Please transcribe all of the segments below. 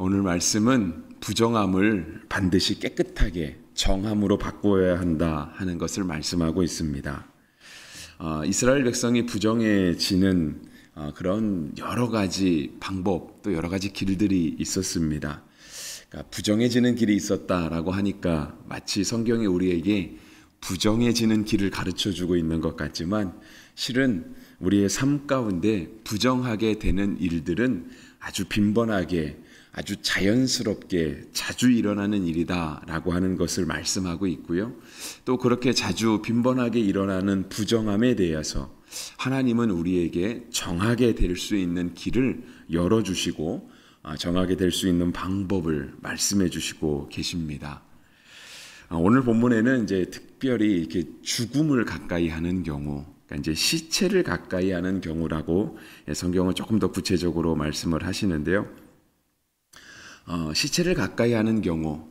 오늘 말씀은 부정함을 반드시 깨끗하게 정함으로 바꾸어야 한다 하는 것을 말씀하고 있습니다. 이스라엘 백성이 부정해지는 그런 여러 가지 방법, 또 여러 가지 길들이 있었습니다. 그러니까 부정해지는 길이 있었다라고 하니까 마치 성경이 우리에게 부정해지는 길을 가르쳐주고 있는 것 같지만 실은 우리의 삶 가운데 부정하게 되는 일들은 아주 빈번하게, 아주 자연스럽게 자주 일어나는 일이다라고 하는 것을 말씀하고 있고요. 또 그렇게 자주 빈번하게 일어나는 부정함에 대해서 하나님은 우리에게 정하게 될 수 있는 길을 열어주시고 정하게 될 수 있는 방법을 말씀해 주시고 계십니다. 오늘 본문에는 이제 특별히 이렇게 죽음을 가까이 하는 경우, 그러니까 이제 시체를 가까이 하는 경우라고 성경은 조금 더 구체적으로 말씀을 하시는데요. 시체를 가까이 하는 경우,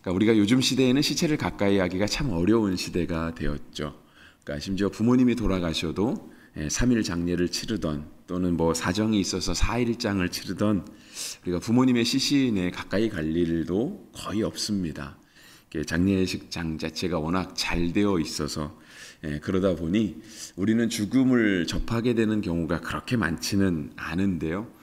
그러니까 우리가 요즘 시대에는 시체를 가까이 하기가 참 어려운 시대가 되었죠. 그러니까 심지어 부모님이 돌아가셔도 3일 장례를 치르던 또는 뭐 사정이 있어서 4일장을 치르던 우리가 부모님의 시신에 가까이 갈 일도 거의 없습니다. 장례식장 자체가 워낙 잘 되어 있어서 그러다 보니 우리는 죽음을 접하게 되는 경우가 그렇게 많지는 않은데요.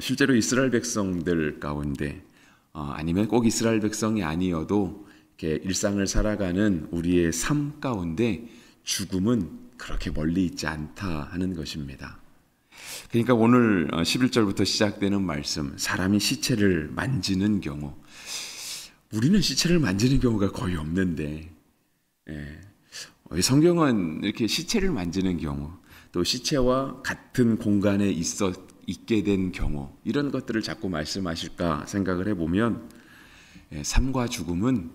실제로 이스라엘 백성들 가운데 아니면 꼭 이스라엘 백성이 아니어도 이렇게 일상을 살아가는 우리의 삶 가운데 죽음은 그렇게 멀리 있지 않다 하는 것입니다. 그러니까 오늘 11절부터 시작되는 말씀, 사람이 시체를 만지는 경우, 우리는 시체를 만지는 경우가 거의 없는데 성경은 이렇게 시체를 만지는 경우, 또 시체와 같은 공간에 있게 된 경우, 이런 것들을 자꾸 말씀하실까 생각을 해보면 삶과 죽음은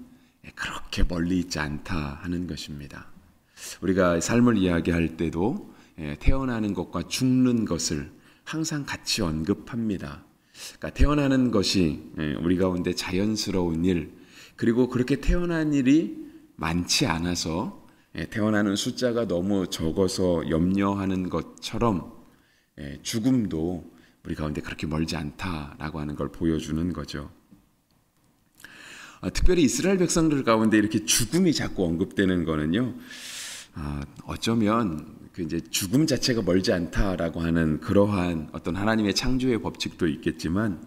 그렇게 멀리 있지 않다 하는 것입니다. 우리가 삶을 이야기할 때도 태어나는 것과 죽는 것을 항상 같이 언급합니다. 그러니까 태어나는 것이 우리 가운데 자연스러운 일, 그리고 그렇게 태어난 일이 많지 않아서 태어나는 숫자가 너무 적어서 염려하는 것처럼 죽음도 우리 가운데 그렇게 멀지 않다라고 하는 걸 보여주는 거죠. 특별히 이스라엘 백성들 가운데 이렇게 죽음이 자꾸 언급되는 거는요, 어쩌면 이제 죽음 자체가 멀지 않다라고 하는 그러한 어떤 하나님의 창조의 법칙도 있겠지만,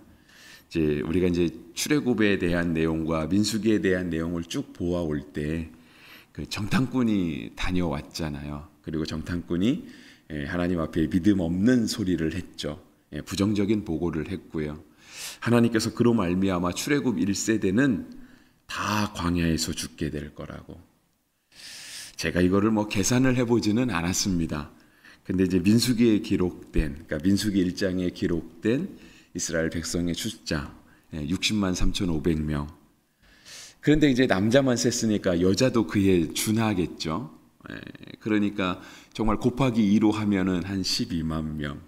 이제 우리가 이제 출애굽에 대한 내용과 민수기에 대한 내용을 쭉 보아올 때 그 정탐꾼이 다녀왔잖아요. 그리고 정탐꾼이 하나님 앞에 믿음 없는 소리를 했죠. 부정적인 보고를 했고요. 하나님께서 그로 말미암아 출애굽 1세대는 다 광야에서 죽게 될 거라고. 제가 이거를 계산을 해보지는 않았습니다. 근데 이제 민수기에 기록된, 그러니까 민수기 1장에 기록된 이스라엘 백성의 숫자 60만 3,500명. 그런데 이제 남자만 셌으니까 여자도 그에 준하겠죠. 그러니까 정말 곱하기 2로 하면은 한 12만 명.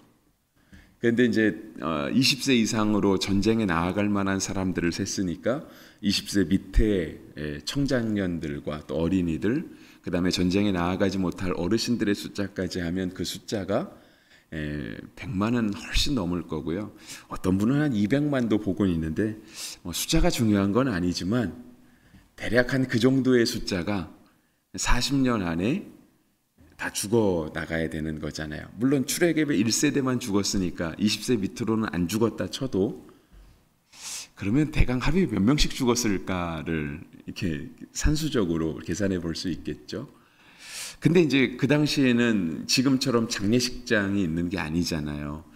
그런데 이제 20세 이상으로 전쟁에 나아갈 만한 사람들을 셌으니까 20세 밑에 청장년들과 또 어린이들, 그 다음에 전쟁에 나아가지 못할 어르신들의 숫자까지 하면 그 숫자가 100만은 훨씬 넘을 거고요. 어떤 분은 한 200만도 보고 있는데 숫자가 중요한 건 아니지만 대략 한 그 정도의 숫자가 40년 안에 다 죽어 나가야 되는 거잖아요. 물론 출애굽의 1세대만 죽었으니까 20세 밑으로는 안 죽었다 쳐도 그러면 대강 하루에 몇 명씩 죽었을까를 이렇게 산수적으로 계산해 볼 수 있겠죠. 근데 이제 그 당시에는 지금처럼 장례식장이 있는 게 아니잖아요.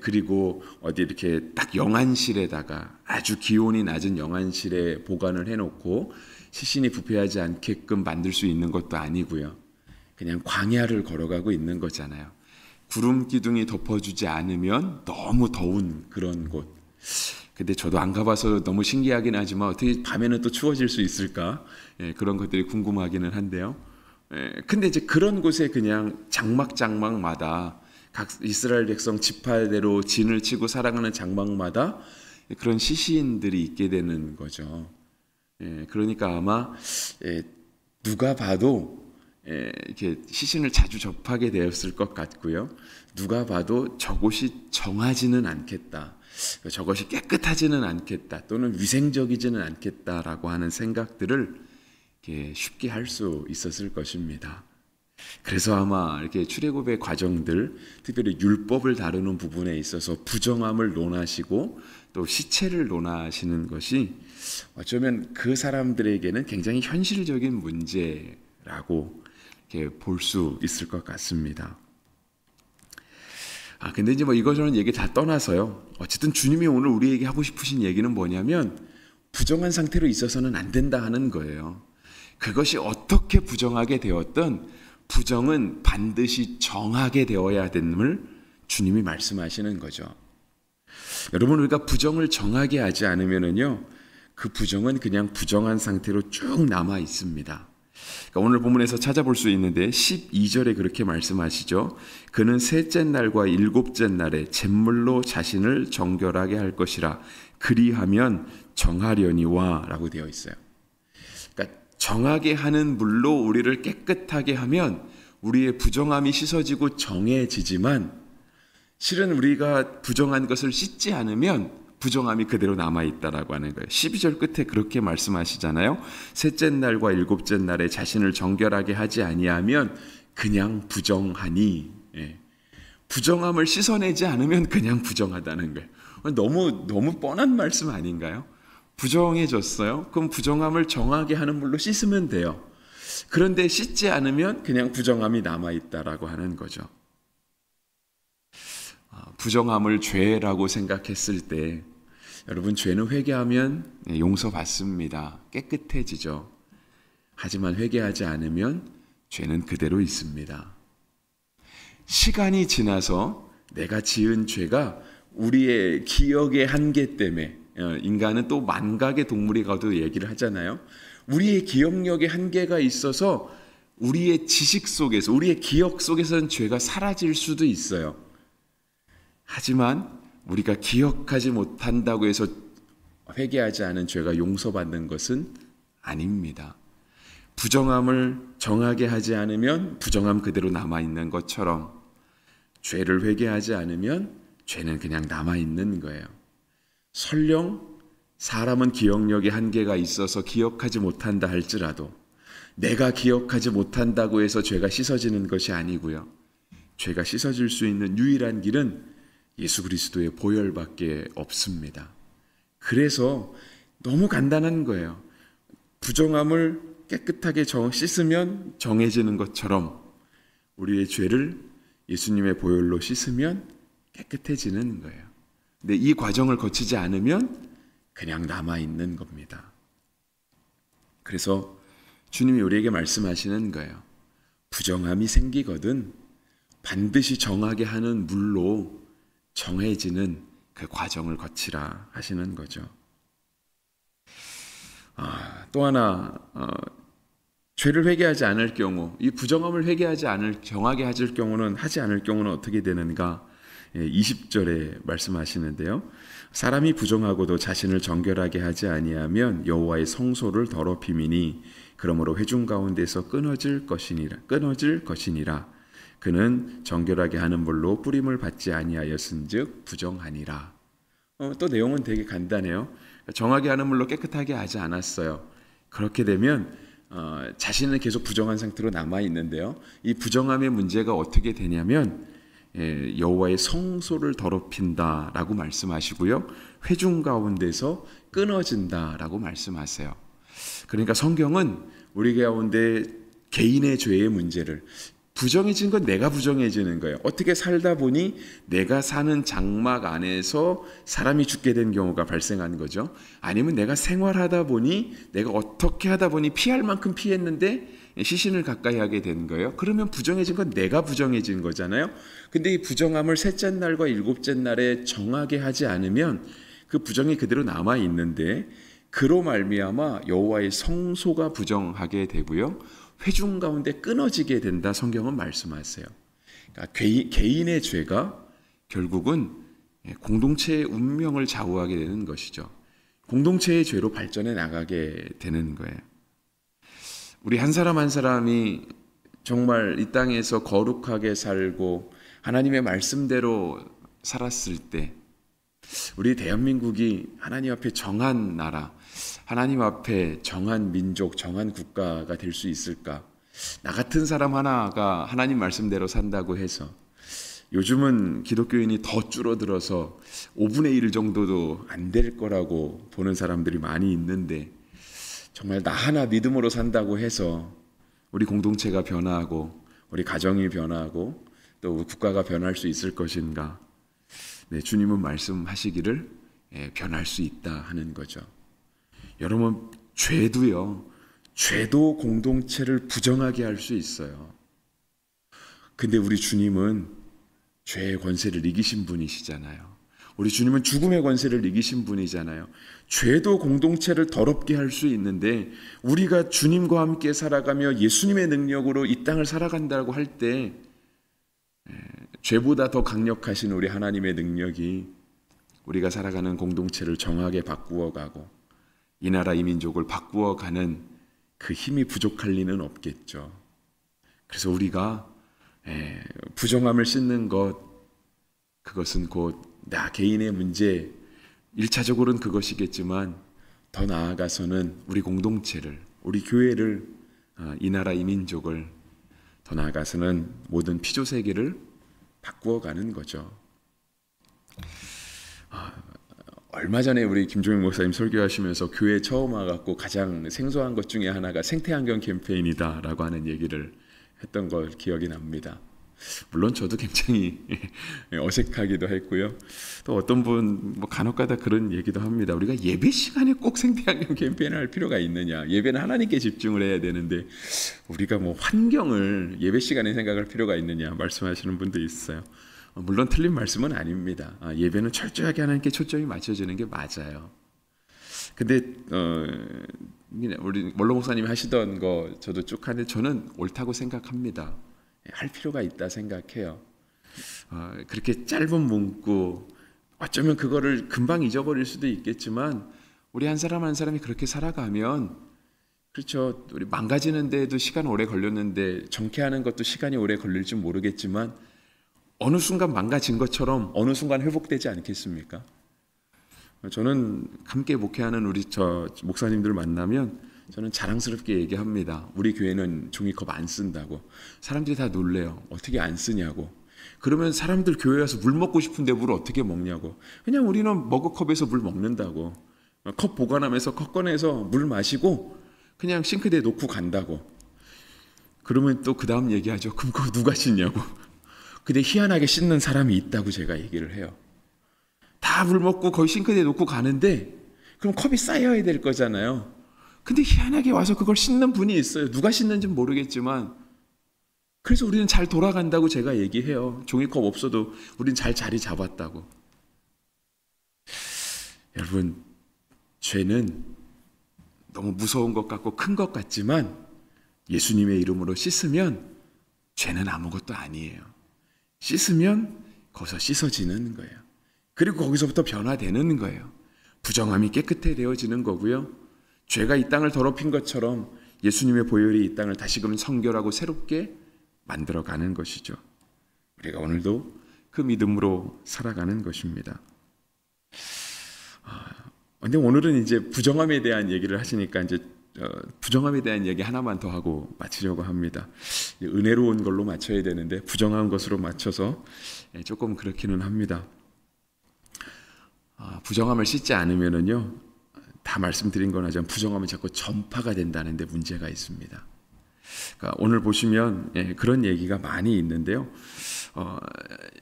그리고 어디 이렇게 딱 영안실에다가 아주 기온이 낮은 영안실에 보관을 해놓고 시신이 부패하지 않게끔 만들 수 있는 것도 아니고요. 그냥 광야를 걸어가고 있는 거잖아요. 구름 기둥이 덮어주지 않으면 너무 더운 그런 곳. 근데 저도 안 가봐서 너무 신기하긴 하지만 어떻게 밤에는 또 추워질 수 있을까? 그런 것들이 궁금하기는 한데요. 근데 이제 그런 곳에 그냥 장막마다 각 이스라엘 백성 지파대로 진을 치고 살아가는 장막마다 그런 시신들이 있게 되는 거죠. 그러니까 아마 누가 봐도 이렇게 시신을 자주 접하게 되었을 것 같고요. 누가 봐도 저곳이 정하지는 않겠다. 저것이 깨끗하지는 않겠다. 또는 위생적이지는 않겠다라고 하는 생각들을 이렇게 쉽게 할 수 있었을 것입니다. 그래서 아마 이렇게 출애굽의 과정들, 특별히 율법을 다루는 부분에 있어서 부정함을 논하시고 또 시체를 논하시는 것이 어쩌면 그 사람들에게는 굉장히 현실적인 문제라고 이렇게 볼 수 있을 것 같습니다. 근데 이제 뭐 이거저런 얘기 다 떠나서요. 어쨌든 주님이 오늘 우리에게 하고 싶으신 얘기는 뭐냐면 부정한 상태로 있어서는 안 된다 하는 거예요. 그것이 어떻게 부정하게 되었든 부정은 반드시 정하게 되어야 됨을 주님이 말씀하시는 거죠. 여러분, 우리가 부정을 정하게 하지 않으면은요, 그 부정은 그냥 부정한 상태로 쭉 남아 있습니다. 그러니까 오늘 본문에서 찾아볼 수 있는데 12절에 그렇게 말씀하시죠. 그는 셋째 날과 일곱째 날에 잿물로 자신을 정결하게 할 것이라 그리하면 정하려니와 라고 되어 있어요. 그러니까 정하게 하는 물로 우리를 깨끗하게 하면 우리의 부정함이 씻어지고 정해지지만 실은 우리가 부정한 것을 씻지 않으면 부정함이 그대로 남아있다라고 하는 거예요. 12절 끝에 그렇게 말씀하시잖아요. 셋째 날과 일곱째 날에 자신을 정결하게 하지 아니하면 그냥 부정하니. 부정함을 씻어내지 않으면 그냥 부정하다는 거예요. 너무 뻔한 말씀 아닌가요? 부정해졌어요. 그럼 부정함을 정하게 하는 물로 씻으면 돼요. 그런데 씻지 않으면 그냥 부정함이 남아있다라고 하는 거죠. 부정함을 죄라고 생각했을 때 여러분, 죄는 회개하면 용서받습니다. 깨끗해지죠. 하지만 회개하지 않으면 죄는 그대로 있습니다. 시간이 지나서 내가 지은 죄가 우리의 기억의 한계 때문에, 인간은 또 만각의 동물이라고도 얘기를 하잖아요. 우리의 기억력의 한계가 있어서 우리의 지식 속에서, 우리의 기억 속에서는 죄가 사라질 수도 있어요. 하지만 우리가 기억하지 못한다고 해서 회개하지 않은 죄가 용서받는 것은 아닙니다. 부정함을 정하게 하지 않으면 부정함 그대로 남아있는 것처럼 죄를 회개하지 않으면 죄는 그냥 남아있는 거예요. 설령 사람은 기억력에 한계가 있어서 기억하지 못한다 할지라도 내가 기억하지 못한다고 해서 죄가 씻어지는 것이 아니고요. 죄가 씻어질 수 있는 유일한 길은 예수 그리스도의 보혈밖에 없습니다. 그래서 너무 간단한 거예요. 부정함을 깨끗하게 씻으면 정해지는 것처럼 우리의 죄를 예수님의 보혈로 씻으면 깨끗해지는 거예요. 근데 이 과정을 거치지 않으면 그냥 남아있는 겁니다. 그래서 주님이 우리에게 말씀하시는 거예요. 부정함이 생기거든 반드시 정하게 하는 물로 정해지는 그 과정을 거치라 하시는 거죠. 또 하나, 죄를 회개하지 않을 경우, 이 부정함을 정하게 하지 않을 경우는 어떻게 되는가? 20절에 말씀하시는데요. 사람이 부정하고도 자신을 정결하게 하지 아니하면 여호와의 성소를 더럽힘이니 그러므로 회중 가운데서 끊어질 것이니라. 그는 정결하게 하는 물로 뿌림을 받지 아니하였은즉 부정하니라. 또 내용은 되게 간단해요. 정하게 하는 물로 깨끗하게 하지 않았어요. 그렇게 되면 자신은 계속 부정한 상태로 남아 있는데요. 이 부정함의 문제가 어떻게 되냐면 여호와의 성소를 더럽힌다라고 말씀하시고요. 회중 가운데서 끊어진다라고 말씀하세요. 그러니까 성경은 우리 가운데 개인의 죄의 문제를, 부정해진 건 내가 부정해지는 거예요. 어떻게 살다 보니 내가 사는 장막 안에서 사람이 죽게 된 경우가 발생한 거죠. 아니면 내가 생활하다 보니 내가 어떻게 하다 보니 피할 만큼 피했는데 시신을 가까이 하게 된 거예요. 그러면 부정해진 건 내가 부정해진 거잖아요. 근데 이 부정함을 셋째 날과 일곱째 날에 정하게 하지 않으면 그 부정이 그대로 남아 있는데 그로 말미암아 여호와의 성소가 부정하게 되고요. 회중 가운데 끊어지게 된다 성경은 말씀하세요. 그러니까 개인의 죄가 결국은 공동체의 운명을 좌우하게 되는 것이죠. 공동체의 죄로 발전해 나가게 되는 거예요. 우리 한 사람 한 사람이 정말 이 땅에서 거룩하게 살고 하나님의 말씀대로 살았을 때 우리 대한민국이 하나님 앞에 정한 나라, 하나님 앞에 정한 민족, 정한 국가가 될 수 있을까? 나 같은 사람 하나가 하나님 말씀대로 산다고 해서 요즘은 기독교인이 더 줄어들어서 5분의 1 정도도 안 될 거라고 보는 사람들이 많이 있는데 정말 나 하나 믿음으로 산다고 해서 우리 공동체가 변화하고 우리 가정이 변화하고 또 우리 국가가 변할 수 있을 것인가? 네, 주님은 말씀하시기를 변할 수 있다 하는 거죠. 여러분, 죄도 공동체를 부정하게 할 수 있어요. 근데 우리 주님은 죄의 권세를 이기신 분이시잖아요. 우리 주님은 죽음의 권세를 이기신 분이잖아요. 죄도 공동체를 더럽게 할 수 있는데 우리가 주님과 함께 살아가며 예수님의 능력으로 이 땅을 살아간다고 할 때 죄보다 더 강력하신 우리 하나님의 능력이 우리가 살아가는 공동체를 정하게 바꾸어가고 이 나라 이 민족을 바꾸어가는 그 힘이 부족할 리는 없겠죠. 그래서 우리가 부정함을 씻는 것, 그것은 곧 나 개인의 문제, 1차적으로는 그것이겠지만 더 나아가서는 우리 공동체를, 우리 교회를, 이 나라 이 민족을, 더 나아가서는 모든 피조세계를 바꾸어가는 거죠. 얼마 전에 우리 김종인 목사님 설교하시면서 교회에 처음 와갖고 가장 생소한 것 중에 하나가 생태환경 캠페인이다라고 하는 얘기를 했던 걸 기억이 납니다. 물론 저도 굉장히 어색하기도 했고요. 또 어떤 분 간혹가다 그런 얘기도 합니다. 우리가 예배 시간에 꼭 생태환경 캠페인을 할 필요가 있느냐? 예배는 하나님께 집중을 해야 되는데 우리가 환경을 예배 시간에 생각할 필요가 있느냐? 말씀하시는 분도 있어요. 물론 틀린 말씀은 아닙니다. 예배는 철저하게 하나님께 초점이 맞춰지는 게 맞아요. 근데 우리 원로 목사님이 하시던 거 저도 쭉 하는데 저는 옳다고 생각합니다. 할 필요가 있다 생각해요. 그렇게 짧은 문구 어쩌면 그거를 금방 잊어버릴 수도 있겠지만 우리 한 사람 한 사람이 그렇게 살아가면 그렇죠. 우리 망가지는 데에도 시간 오래 걸렸는데 정케하는 것도 시간이 오래 걸릴지 모르겠지만 어느 순간 망가진 것처럼 어느 순간 회복되지 않겠습니까? 저는 함께 목회하는 우리 목사님들 만나면 저는 자랑스럽게 얘기합니다. 우리 교회는 종이컵 안 쓴다고. 사람들이 다 놀래요. 어떻게 안 쓰냐고. 그러면 사람들 교회 와서 물 먹고 싶은데 물 어떻게 먹냐고. 그냥 우리는 머그컵에서 물 먹는다고. 컵 보관하면서 컵 꺼내서 물 마시고 그냥 싱크대에 놓고 간다고. 그러면 또 그 다음 얘기하죠. 그럼 그거 누가 씻냐고. 근데 희한하게 씻는 사람이 있다고 제가 얘기를 해요. 다 물 먹고 거의 싱크대에 놓고 가는데 그럼 컵이 쌓여야 될 거잖아요. 근데 희한하게 와서 그걸 씻는 분이 있어요. 누가 씻는지는 모르겠지만 그래서 우리는 잘 돌아간다고 제가 얘기해요. 종이컵 없어도 우리는 잘 자리 잡았다고. 여러분, 죄는 너무 무서운 것 같고 큰 것 같지만 예수님의 이름으로 씻으면 죄는 아무것도 아니에요. 씻으면 거기서 씻어지는 거예요. 그리고 거기서부터 변화되는 거예요. 부정함이 깨끗해 되어지는 거고요. 죄가 이 땅을 더럽힌 것처럼 예수님의 보혈이 이 땅을 다시금 성결하고 새롭게 만들어가는 것이죠. 우리가 오늘도 그 믿음으로 살아가는 것입니다. 근데 오늘은 이제 부정함에 대한 얘기를 하시니까 이제 부정함에 대한 얘기 하나만 더 하고 마치려고 합니다. 은혜로운 걸로 맞춰야 되는데 부정한 것으로 맞춰서 조금 그렇기는 합니다. 부정함을 씻지 않으면은요, 다 말씀드린 건 하지만 부정함은 자꾸 전파가 된다는 데 문제가 있습니다. 그러니까 오늘 보시면 그런 얘기가 많이 있는데요.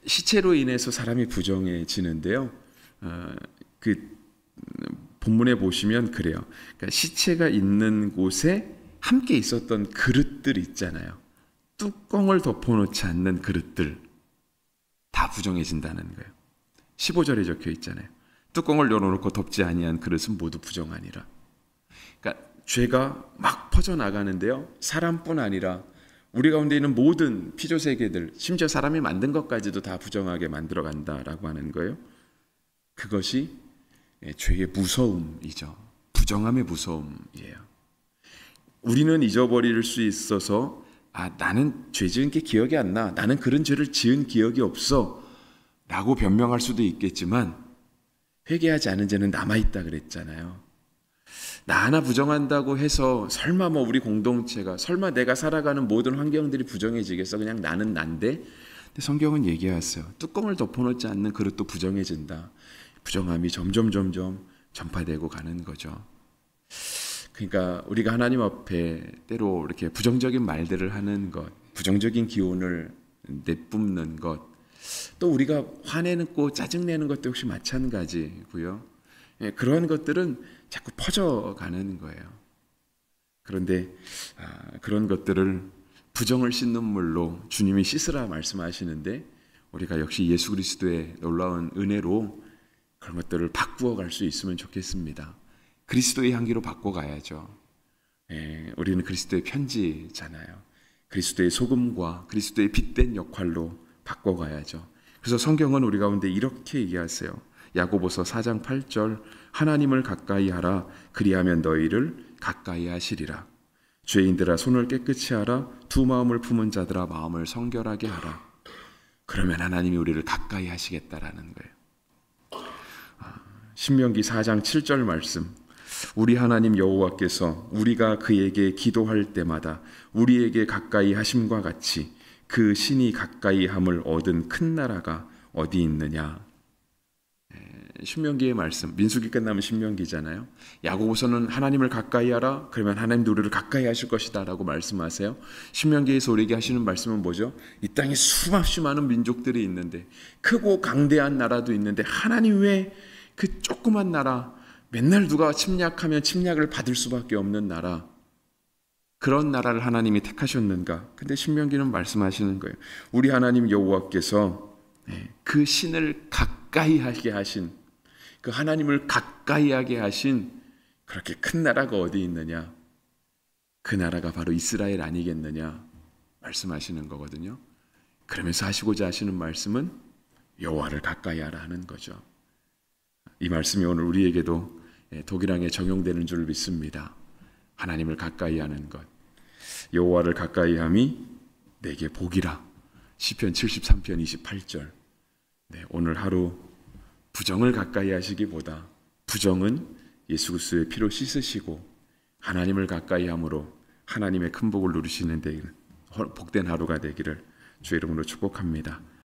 시체로 인해서 사람이 부정해지는데요. 그 본문에 보시면 그래요. 그러니까 시체가 있는 곳에 함께 있었던 그릇들 있잖아요. 뚜껑을 덮어놓지 않는 그릇들 다 부정해진다는 거예요. 15절에 적혀 있잖아요. 뚜껑을 열어놓고 덮지 아니한 그릇은 모두 부정하니라. 그러니까 죄가 막 퍼져나가는데요. 사람뿐 아니라 우리 가운데 있는 모든 피조세계들, 심지어 사람이 만든 것까지도 다 부정하게 만들어간다라고 하는 거예요. 그것이 죄의 무서움이죠. 부정함의 무서움이에요. 우리는 잊어버릴 수 있어서 나는 죄 지은 게 기억이 안 나. 나는 그런 죄를 지은 기억이 없어. 라고 변명할 수도 있겠지만 회개하지 않은 죄는 남아있다 그랬잖아요. 나 하나 부정한다고 해서 설마 우리 공동체가, 설마 내가 살아가는 모든 환경들이 부정해지겠어? 그냥 나는 난데? 근데 성경은 얘기했어요. 뚜껑을 덮어놓지 않는 그릇도 부정해진다. 부정함이 점점 전파되고 가는 거죠. 그러니까 우리가 하나님 앞에 때로 이렇게 부정적인 말들을 하는 것, 부정적인 기운을 내뿜는 것, 또 우리가 화내고 짜증내는 것도 역시 마찬가지고요. 그런 것들은 자꾸 퍼져가는 거예요. 그런데 그런 것들을 부정을 씻는 물로 주님이 씻으라 말씀하시는데, 우리가 역시 예수 그리스도의 놀라운 은혜로 그런 것들을 바꾸어 갈 수 있으면 좋겠습니다. 그리스도의 향기로 바꿔가야죠. 우리는 그리스도의 편지잖아요. 그리스도의 소금과 그리스도의 빛된 역할로 바꿔가야죠. 그래서 성경은 우리 가운데 이렇게 얘기하세요. 야고보서 4장 8절, 하나님을 가까이 하라. 그리하면 너희를 가까이 하시리라. 죄인들아 손을 깨끗이 하라. 두 마음을 품은 자들아 마음을 성결하게 하라. 그러면 하나님이 우리를 가까이 하시겠다라는 거예요. 신명기 4장 7절 말씀, 우리 하나님 여호와께서 우리가 그에게 기도할 때마다 우리에게 가까이 하심과 같이 그 신이 가까이 함을 얻은 큰 나라가 어디 있느냐. 신명기의 말씀, 민수기 끝나면 신명기잖아요. 야고보서는 하나님을 가까이 하라. 그러면 하나님도 우리를 가까이 하실 것이다 라고 말씀하세요. 신명기에서 우리에게 하시는 말씀은 뭐죠? 이 땅에 수없이 많은 민족들이 있는데, 크고 강대한 나라도 있는데, 하나님 왜 그 조그만 나라, 맨날 누가 침략하면 침략을 받을 수밖에 없는 나라, 그런 나라를 하나님이 택하셨는가? 근데 신명기는 말씀하시는 거예요. 우리 하나님 여호와께서 그 신을 가까이 하게 하신, 그 하나님을 가까이 하게 하신 그렇게 큰 나라가 어디 있느냐? 그 나라가 바로 이스라엘 아니겠느냐? 말씀하시는 거거든요. 그러면서 하시고자 하시는 말씀은 여호와를 가까이 하라 하는 거죠. 이 말씀이 오늘 우리에게도 독일항에 적용되는 줄 믿습니다. 하나님을 가까이 하는 것, 여호와를 가까이 함이 내게 복이라. 시편 73편 28절. 오늘 하루 부정을 가까이 하시기보다 부정은 예수 그리스도의 피로 씻으시고 하나님을 가까이 함으로 하나님의 큰 복을 누리시는 데 복된 하루가 되기를 주의 이름으로 축복합니다.